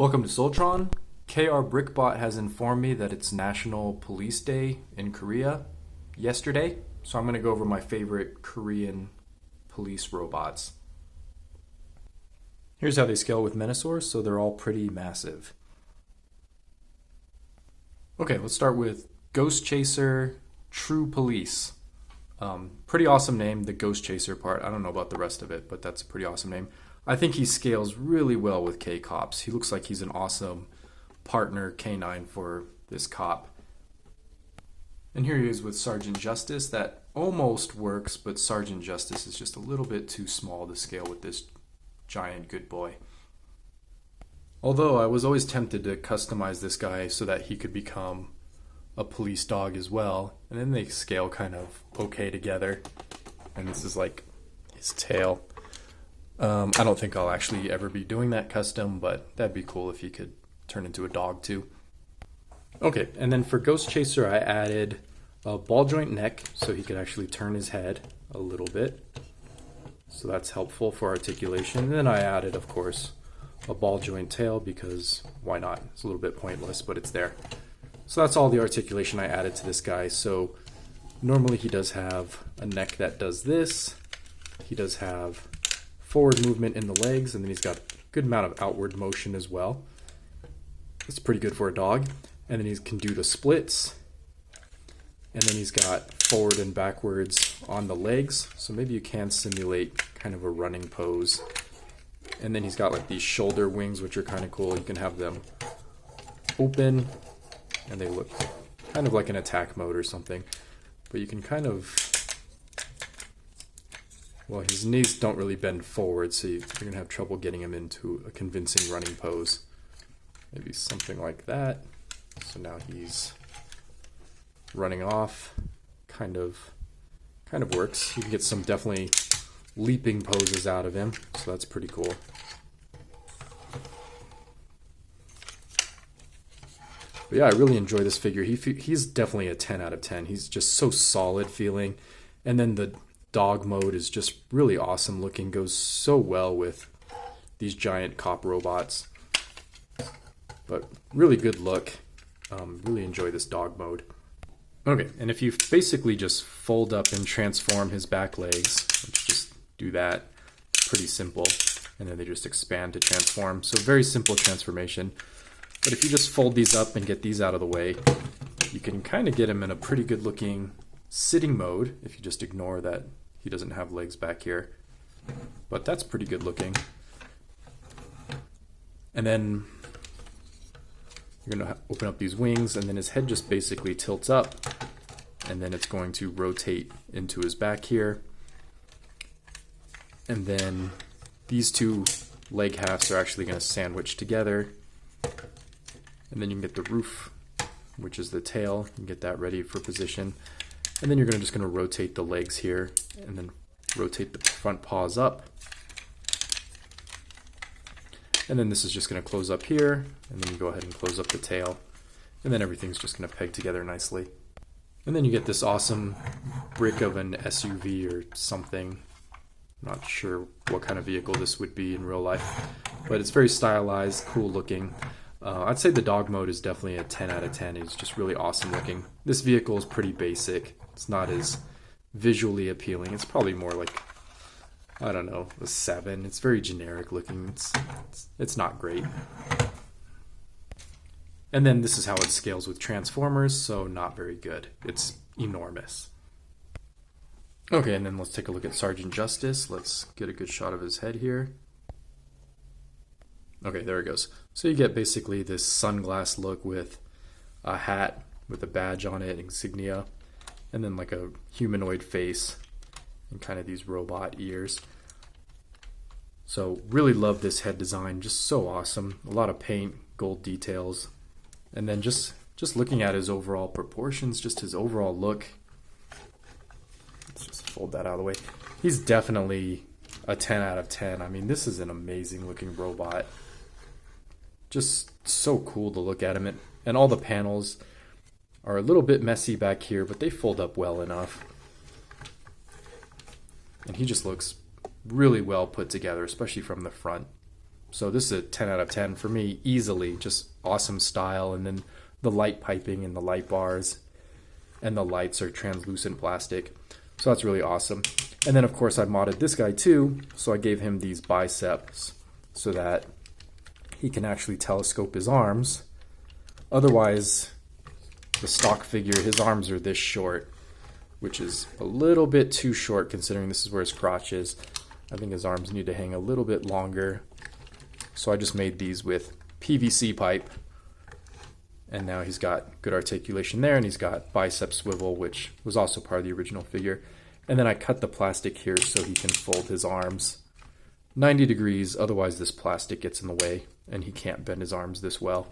Welcome to Soltron. KR Brickbot has informed me that it's National Police Day in Korea yesterday, so I'm going to go over my favorite Korean police robots. Here's how they scale with Menasor, so they're all pretty massive. Okay, let's start with Ghost Chaser True Police. Pretty awesome name, the Ghost Chaser part. I don't know about the rest of it, but that's a pretty awesome name. I think he scales really well with K-Cops. He looks like he's an awesome partner canine for this cop. And here he is with Sergeant Justice. That almost works, but Sergeant Justice is just a little bit too small to scale with this giant good boy. Although I was always tempted to customize this guy so that he could become a police dog as well. And then they scale kind of okay together. And this is like his tail. I don't think I'll actually ever be doing that custom, but that'd be cool if he could turn into a dog too. Okay, and then for Ghost Chaser, I added a ball joint neck so he could actually turn his head a little bit. So that's helpful for articulation. And then I added, of course, a ball joint tail because why not? It's a little bit pointless, but it's there. So that's all the articulation I added to this guy. So normally he does have a neck that does this. He does have forward movement in the legs, and then he's got a good amount of outward motion as well. It's pretty good for a dog. And then he can do the splits. And then he's got forward and backwards on the legs. So maybe you can simulate kind of a running pose. And then he's got like these shoulder wings, which are kind of cool. You can have them open, and they look kind of like an attack mode or something. But you can kind of... Well, his knees don't really bend forward, so you're going to have trouble getting him into a convincing running pose. Maybe something like that. So now he's running off. Kind of works. You can get some definitely leaping poses out of him, so that's pretty cool. But yeah, I really enjoy this figure. He's definitely a 10 out of 10. He's just so solid feeling. And then the dog mode is just really awesome looking, goes so well with these giant cop robots. But really good look. Really enjoy this dog mode. Okay, and if you basically just fold up and transform his back legs, let's just do that, pretty simple, and then they just expand to transform. So very simple transformation. But if you just fold these up and get these out of the way, you can kind of get him in a pretty good looking sitting mode if you just ignore that he doesn't have legs back here. But that's pretty good looking. And then you're going to open up these wings, and then his head just basically tilts up, and then it's going to rotate into his back here. And then these two leg halves are actually going to sandwich together. And then you can get the roof, which is the tail, and get that ready for position. And then you're just going to rotate the legs here, and then rotate the front paws up. And then this is just going to close up here, and then you go ahead and close up the tail. And then everything's just going to peg together nicely. And then you get this awesome brick of an SUV or something. Not sure what kind of vehicle this would be in real life, but it's very stylized, cool looking. I'd say the dog mode is definitely a 10 out of 10. It's just really awesome looking. This vehicle is pretty basic. It's not as visually appealing. It's probably more like, I don't know, a 7. It's very generic looking. It's not great. And then this is how it scales with Transformers, so not very good. It's enormous. Okay, and then let's take a look at Sergeant Justice. Let's get a good shot of his head here. Okay, there it goes. So you get basically this sunglass look with a hat with a badge on it, insignia, and then like a humanoid face and kind of these robot ears. So really love this head design, just so awesome. A lot of paint, gold details. And then just looking at his overall proportions, just his overall look. Let's just fold that out of the way. He's definitely a 10 out of 10. I mean, this is an amazing looking robot. Just so cool to look at him. And all the panels are a little bit messy back here, but they fold up well enough. And he just looks really well put together, especially from the front. So this is a 10 out of 10 for me, easily. Just awesome style. And then the light piping and the light bars and the lights are translucent plastic. So that's really awesome. And then of course I modded this guy too. So I gave him these biceps so that he can actually telescope his arms. Otherwise, the stock figure, his arms are this short, which is a little bit too short considering this is where his crotch is. I think his arms need to hang a little bit longer. So I just made these with PVC pipe. And now he's got good articulation there, and he's got bicep swivel, which was also part of the original figure. And then I cut the plastic here so he can fold his arms 90 degrees, otherwise this plastic gets in the way and he can't bend his arms this well.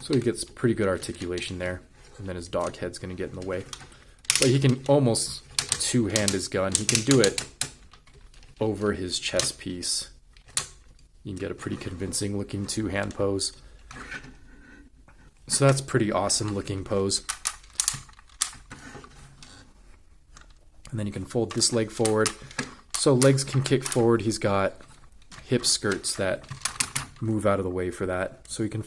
So he gets pretty good articulation there, and then his dog head's going to get in the way. But he can almost two-hand his gun. He can do it over his chest piece. You can get a pretty convincing looking two-hand pose. So that's pretty awesome looking pose. And then you can fold this leg forward. So legs can kick forward. He's got hip skirts that move out of the way for that. So he can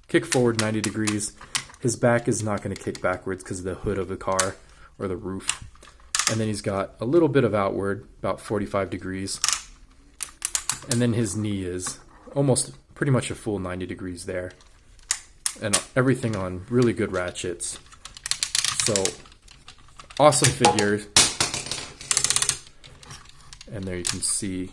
kick forward 90 degrees. His back is not going to kick backwards because of the hood of the car or the roof. And then he's got a little bit of outward, about 45 degrees. And then his knee is almost pretty much a full 90 degrees there. And everything on really good ratchets. So awesome figure. And there you can see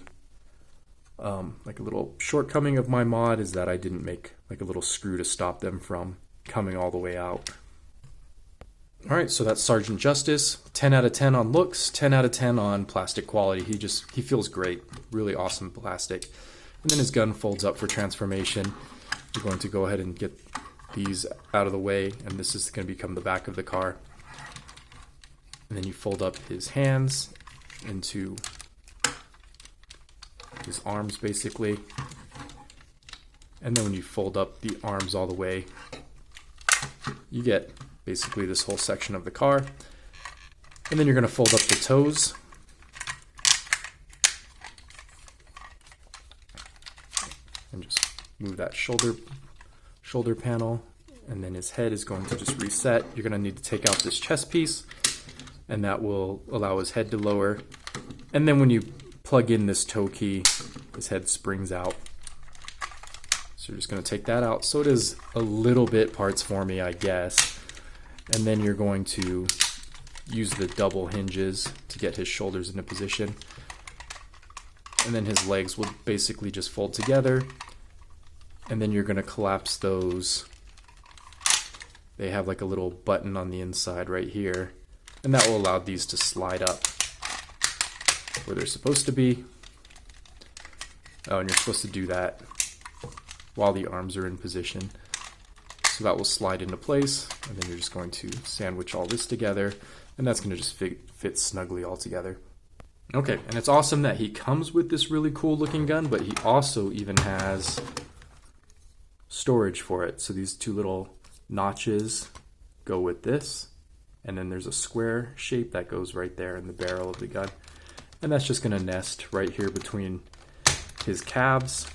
like a little shortcoming of my mod is that I didn't make like a little screw to stop them from coming all the way out. All right, so that's Sergeant Justice. 10 out of 10 on looks, 10 out of 10 on plastic quality. He feels great, really awesome plastic. And then his gun folds up for transformation. We're going to go ahead and get these out of the way, and this is going to become the back of the car. And then you fold up his hands into his arms basically. And then when you fold up the arms all the way, you get basically this whole section of the car. And then you're going to fold up the toes. And just move that shoulder panel. And then his head is going to just reset. You're going to need to take out this chest piece, and that will allow his head to lower. And then when you plug in this toe key, his head springs out. So you're just going to take that out. So it is a little bit parts for me, I guess. And then you're going to use the double hinges to get his shoulders into position. And then his legs will basically just fold together. And then you're going to collapse those. They have like a little button on the inside right here. And that will allow these to slide up where they're supposed to be. Oh, and you're supposed to do that while the arms are in position. So that will slide into place, and then you're just going to sandwich all this together, and that's going to just fit snugly all together. Okay, and it's awesome that he comes with this really cool looking gun, but he also even has storage for it. So these two little notches go with this, and then there's a square shape that goes right there in the barrel of the gun. And that's just going to nest right here between his calves.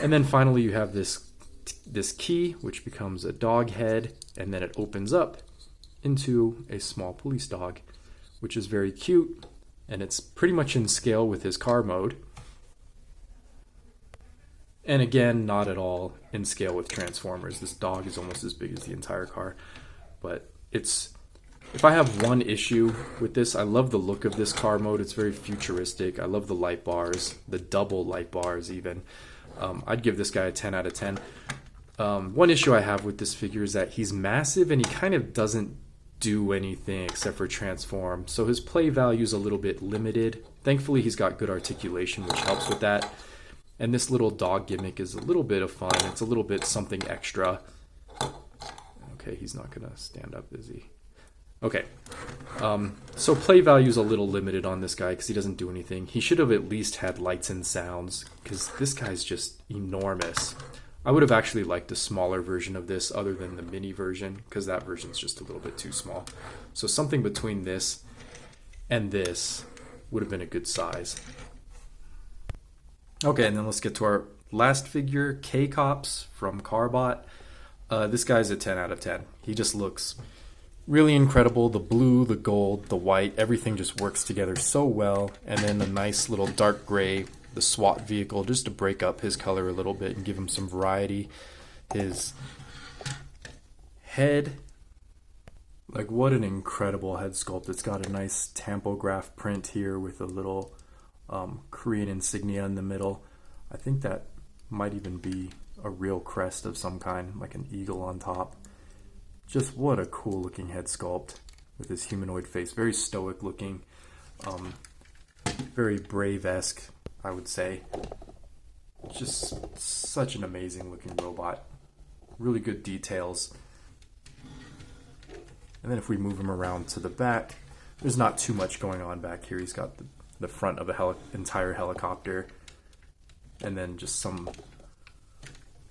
And then finally you have this key, which becomes a dog head, and then it opens up into a small police dog, which is very cute, and it's pretty much in scale with his car mode. And again, not at all in scale with Transformers. This dog is almost as big as the entire car, but if I have one issue with this, I love the look of this car mode. It's very futuristic. I love the light bars, the double light bars even. I'd give this guy a 10 out of 10. One issue I have with this figure is that he's massive and he kind of doesn't do anything except for transform. So his play value is a little bit limited. Thankfully, he's got good articulation, which helps with that. And this little dog gimmick is a little bit of fun. It's a little bit something extra. Okay, he's not going to stand up, is he? Okay, so play value is a little limited on this guy because he doesn't do anything. He should have at least had lights and sounds because this guy's just enormous. I would have actually liked a smaller version of this other than the mini version because that version's just a little bit too small. So something between this and this would have been a good size. Okay, and then let's get to our last figure, K-Cops from Carbot. This guy's a 10 out of 10. He just looks really incredible. The blue, the gold, the white, everything just works together so well. And then the nice little dark gray, the SWAT vehicle, just to break up his color a little bit and give him some variety. His head, like what an incredible head sculpt. It's got a nice tampograph print here with a little Korean insignia in the middle. I think that might even be a real crest of some kind, like an eagle on top. Just what a cool looking head sculpt with his humanoid face. Very stoic looking, very Brave-esque, I would say. Just such an amazing looking robot. Really good details. And then if we move him around to the back, there's not too much going on back here. He's got the front of the entire helicopter, and then just some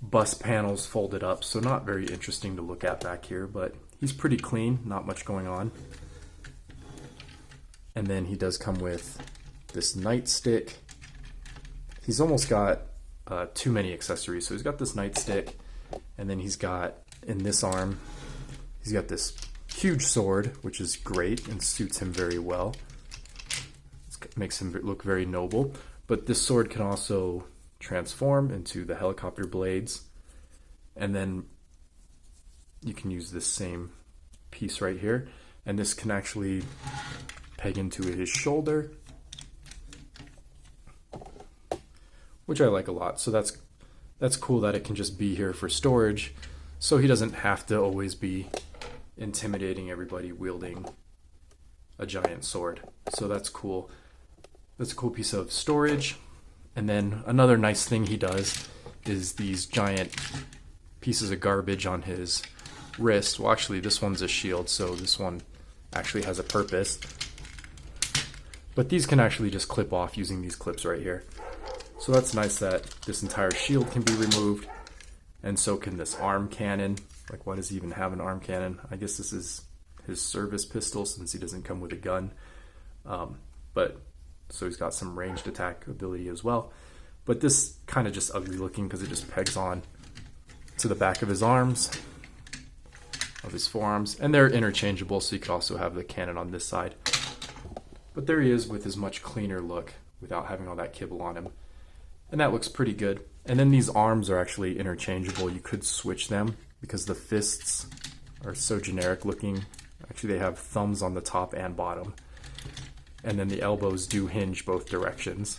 bus panels folded up, so not very interesting to look at back here, but he's pretty clean, not much going on. And then he does come with this nightstick. He's almost got too many accessories. So he's got this nightstick, and then he's got, in this arm, he's got this huge sword, which is great and suits him very well. It makes him look very noble. But this sword can also transform into the helicopter blades, and then you can use this same piece right here, and this can actually peg into his shoulder, which I like a lot. So that's cool that it can just be here for storage, so he doesn't have to always be intimidating everybody wielding a giant sword. So that's cool. That's a cool piece of storage. And then another nice thing he does is these giant pieces of garbage on his wrist. Well, actually, this one's a shield, so this one actually has a purpose. But these can actually just clip off using these clips right here. So that's nice that this entire shield can be removed, and so can this arm cannon. Like, why does he even have an arm cannon? I guess this is his service pistol since he doesn't come with a gun. So he's got some ranged attack ability as well. But this kind of just ugly looking because it just pegs on to the back of his arms, of his forearms. And they're interchangeable, so you could also have the cannon on this side. But there he is with his much cleaner look without having all that kibble on him. And that looks pretty good. And then these arms are actually interchangeable. You could switch them because the fists are so generic looking. Actually, they have thumbs on the top and bottom. And then the elbows do hinge both directions.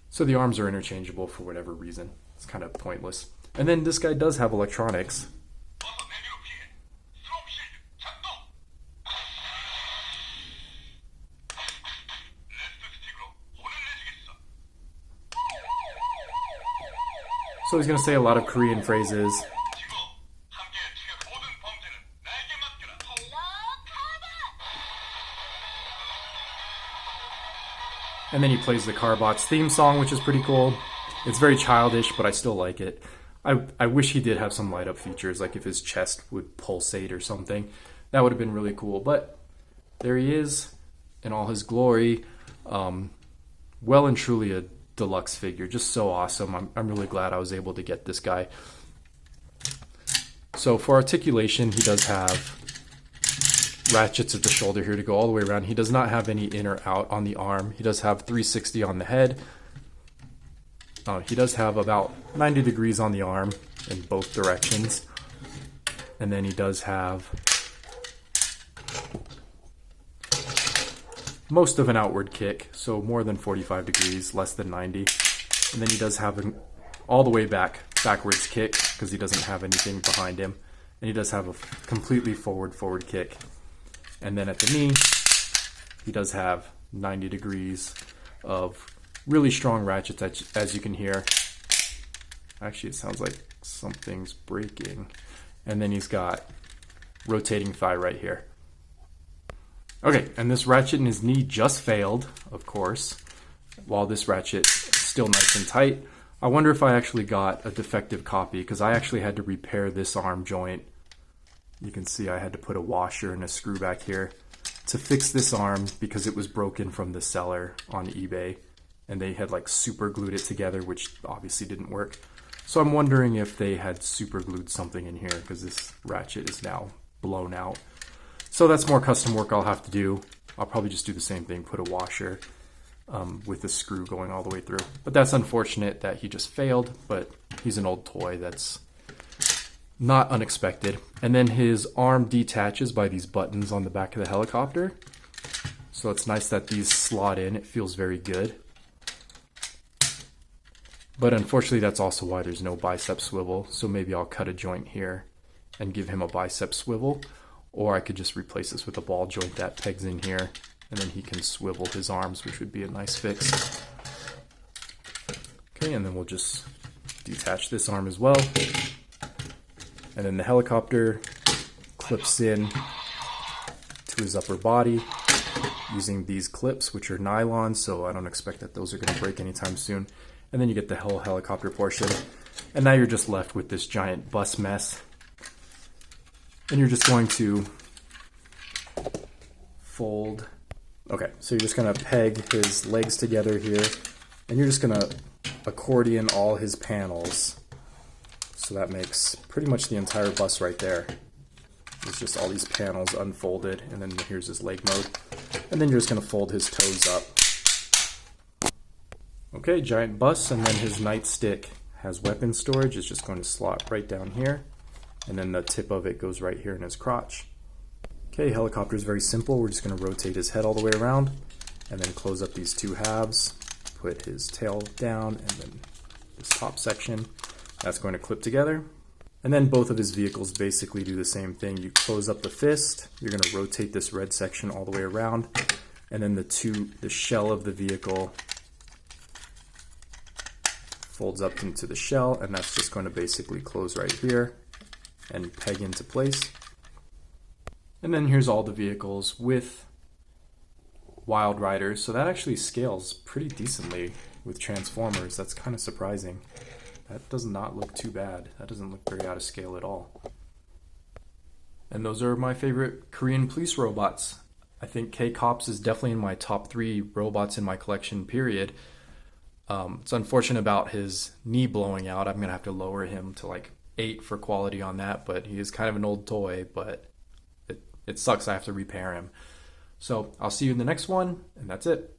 So the arms are interchangeable for whatever reason. It's kind of pointless. And then this guy does have electronics. So he's going to say a lot of Korean phrases. And then he plays the Carbot's theme song, which is pretty cool. It's very childish, but I still like it. I wish he did have some light up features, like if his chest would pulsate or something. That would have been really cool. But there he is in all his glory. Well and truly a deluxe figure. Just so awesome. I'm really glad I was able to get this guy. So for articulation, he does have ratchets at the shoulder here to go all the way around. He does not have any in or out on the arm. He does have 360 on the head. He does have about 90 degrees on the arm in both directions. And then he does have most of an outward kick, so more than 45 degrees, less than 90. And then he does have an all the way backwards kick because he doesn't have anything behind him. And he does have a completely forward kick. And then at the knee, he does have 90 degrees of really strong ratchets, as you can hear. Actually, it sounds like something's breaking. And then he's got rotating thigh right here. Okay, and this ratchet in his knee just failed, of course, while this ratchet is still nice and tight. I wonder if I actually got a defective copy, because I actually had to repair this arm joint. You can see I had to put a washer and a screw back here to fix this arm because it was broken from the seller on eBay. and they had like super glued it together, which obviously didn't work. So I'm wondering if they had super glued something in here, because this ratchet is now blown out. So that's more custom work I'll have to do. I'll probably just do the same thing, put a washer with the screw going all the way through. But that's unfortunate that he just failed, but he's an old toy. That's not unexpected. And then his arm detaches by these buttons on the back of the helicopter. So it's nice that these slot in. It feels very good. But unfortunately, that's also why there's no bicep swivel. So maybe I'll cut a joint here and give him a bicep swivel. Or I could just replace this with a ball joint that pegs in here, and then he can swivel his arms, which would be a nice fix. Okay, and then we'll just detach this arm as well. And then the helicopter clips in to his upper body using these clips, which are nylon, so I don't expect that those are going to break anytime soon. And then you get the whole helicopter portion. And now you're just left with this giant bus mess. And you're just going to fold. Okay, so you're just going to peg his legs together here. And you're just going to accordion all his panels. So that makes pretty much the entire bus right there. It's just all these panels unfolded. And then here's his leg mode. And then you're just going to fold his toes up. Okay, giant bus, and then his nightstick has weapon storage. It's just going to slot right down here, and then the tip of it goes right here in his crotch. Okay, helicopter is very simple. We're just going to rotate his head all the way around, and then close up these two halves, put his tail down, and then this top section. That's going to clip together. And then both of his vehicles basically do the same thing. You close up the fist, you're going to rotate this red section all the way around, and then the shell of the vehicle folds up into the shell, and that's just going to basically close right here and peg into place. And then here's all the vehicles with Wild Riders. So that actually scales pretty decently with Transformers. That's kind of surprising. That does not look too bad. That doesn't look very out of scale at all. And those are my favorite Korean police robots. I think K-Cops is definitely in my top 3 robots in my collection, period. It's unfortunate about his knee blowing out. I'm going to have to lower him to like 8 for quality on that, but he is kind of an old toy, but it sucks I have to repair him. So I'll see you in the next one, and that's it.